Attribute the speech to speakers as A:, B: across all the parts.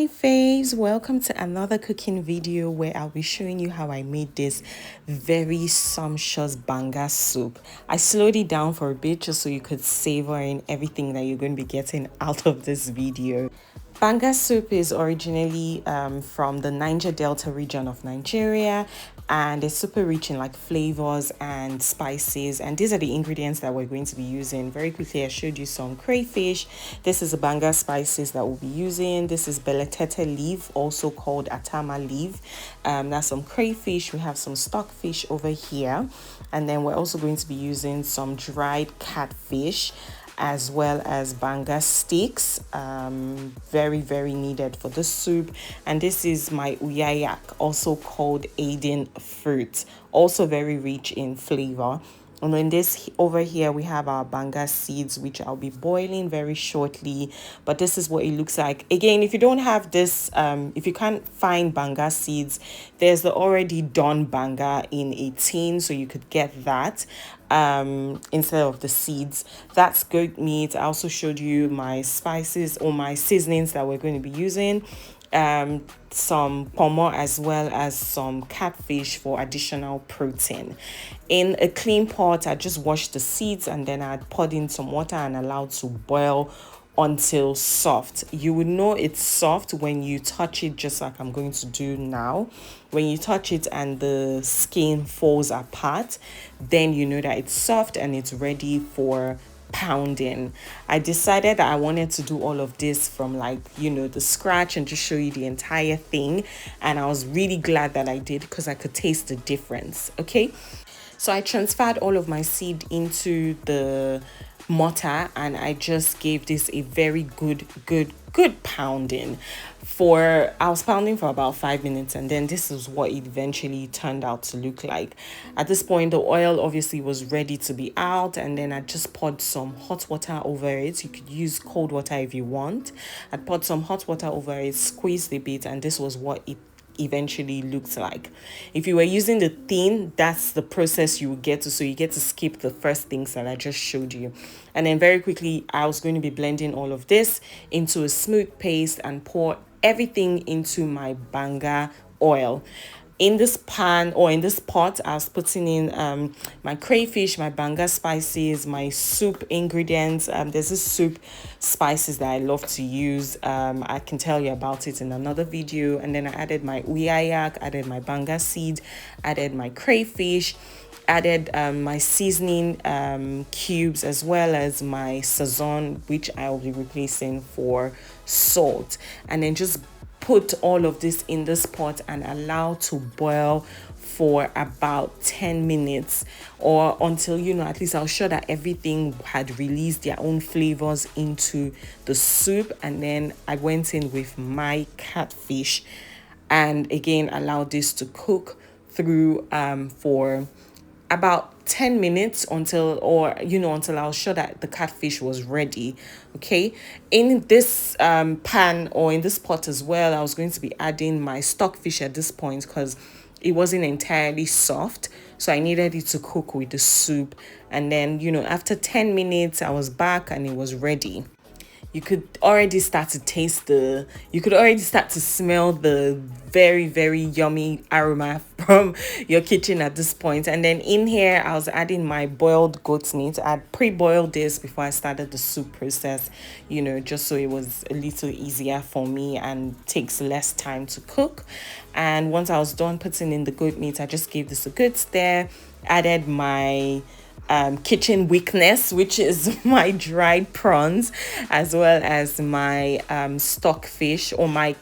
A: faves, welcome to another cooking video where I'll be showing you how I made this very sumptuous banga soup. I slowed it down for a bit just so you could savor in everything that you're going to be getting out of this video. Banga soup is originally from the Niger Delta region of Nigeria, and it's super rich in like flavors and spices, and these are the ingredients that we're going to be using. Very quickly, I showed you some crayfish. This is the banga spices that we'll be using. This is beletete leaf, also called atama leaf. That's some crayfish. We have some stockfish over here, and then we're also going to be using some dried catfish, as well as banga sticks, very needed for the soup. And this is my uyayak, also called Aden fruit, also very rich in flavor. And then this over here, we have our banga seeds, which I'll be boiling very shortly. But this is what it looks like. Again, if you don't have this, if you can't find banga seeds, there's the already done banga in a tin, so you could get that instead of the seeds. That's goat meat. I also showed you my spices or my seasonings that we're going to be using. Some pomo as well as some catfish for additional protein. In a clean pot, I just washed the seeds and then I poured in some water and allowed to boil until soft. You would know it's soft when you touch it, just like I'm going to do now. When you touch it and the skin falls apart, then you know that it's soft and it's ready for pounding. I decided that I wanted to do all of this from the scratch and just show you the entire thing, and I was really glad that I did because I could taste the difference. Okay, so I transferred all of my seed into the mortar and I just gave this a very good pounding. I was pounding for about 5 minutes, and then this is what it eventually turned out to look like. At this point, the oil obviously was ready to be out, and then I just poured some hot water over it. You could use cold water if you want. I poured some hot water over it, squeezed a bit, and this was what it eventually looks like. If you were using the thin, that's the process you would get to, so you get to skip the first things that I just showed you. And then very quickly, I was going to be blending all of this into a smooth paste and pour everything into my banga oil. In this pan or in this pot, I was putting in my crayfish, my banga spices, my soup ingredients. There's this soup spices that I love to use. I can tell you about it in another video. And then I added my uyayak, added my banga seed, added my crayfish, added my seasoning cubes, as well as my sazon, which I will be replacing for salt. And then just put all of this in this pot and allow to boil for about 10 minutes, or until at least I'll show that everything had released their own flavors into the soup. And then I went in with my catfish and again allowed this to cook through for about 10 minutes until I'll show that the catfish was ready. Okay, in this pan or in this pot as well, I was going to be adding my stockfish at this point because it wasn't entirely soft, so I needed it to cook with the soup. And then after 10 minutes I was back and it was ready. You could already start to smell the very yummy aroma from your kitchen at this point. And then in here, I was adding my boiled goat meat. I'd pre-boiled this before I started the soup process, just so it was a little easier for me and takes less time to cook. And once I was done putting in the goat meat, I just gave this a good stir, added my kitchen weakness, which is my dried prawns, as well as my stockfish or my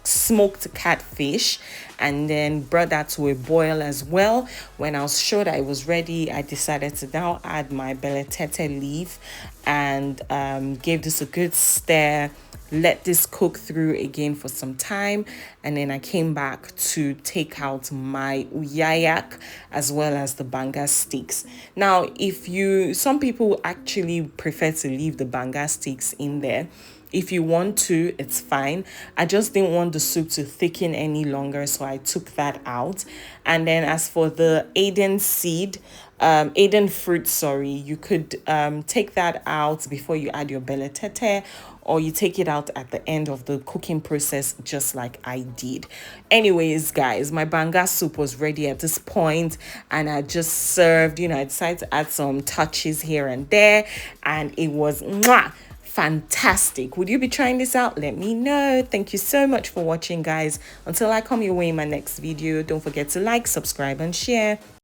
A: smoked catfish, and then brought that to a boil as well. When I was sure that it was ready, I decided to now add my beletete leaf and gave this a good stir, let this cook through again for some time, and then I came back to take out my uyayak as well as the banga sticks. Now, some people actually prefer to leave the banga sticks in there. If you want to, it's fine. I just didn't want the soup to thicken any longer, so I took that out. And then as for the Aden seed, Aden fruit, sorry, you could take that out before you add your belle tete, or you take it out at the end of the cooking process, just like I did. Anyways, guys, my banga soup was ready at this point, and I just served. I decided to add some touches here and there, and it was mwah, fantastic. Would you be trying this out? Let me know. Thank you so much for watching, guys. Until I come your way in my next video, don't forget to like, subscribe, and share.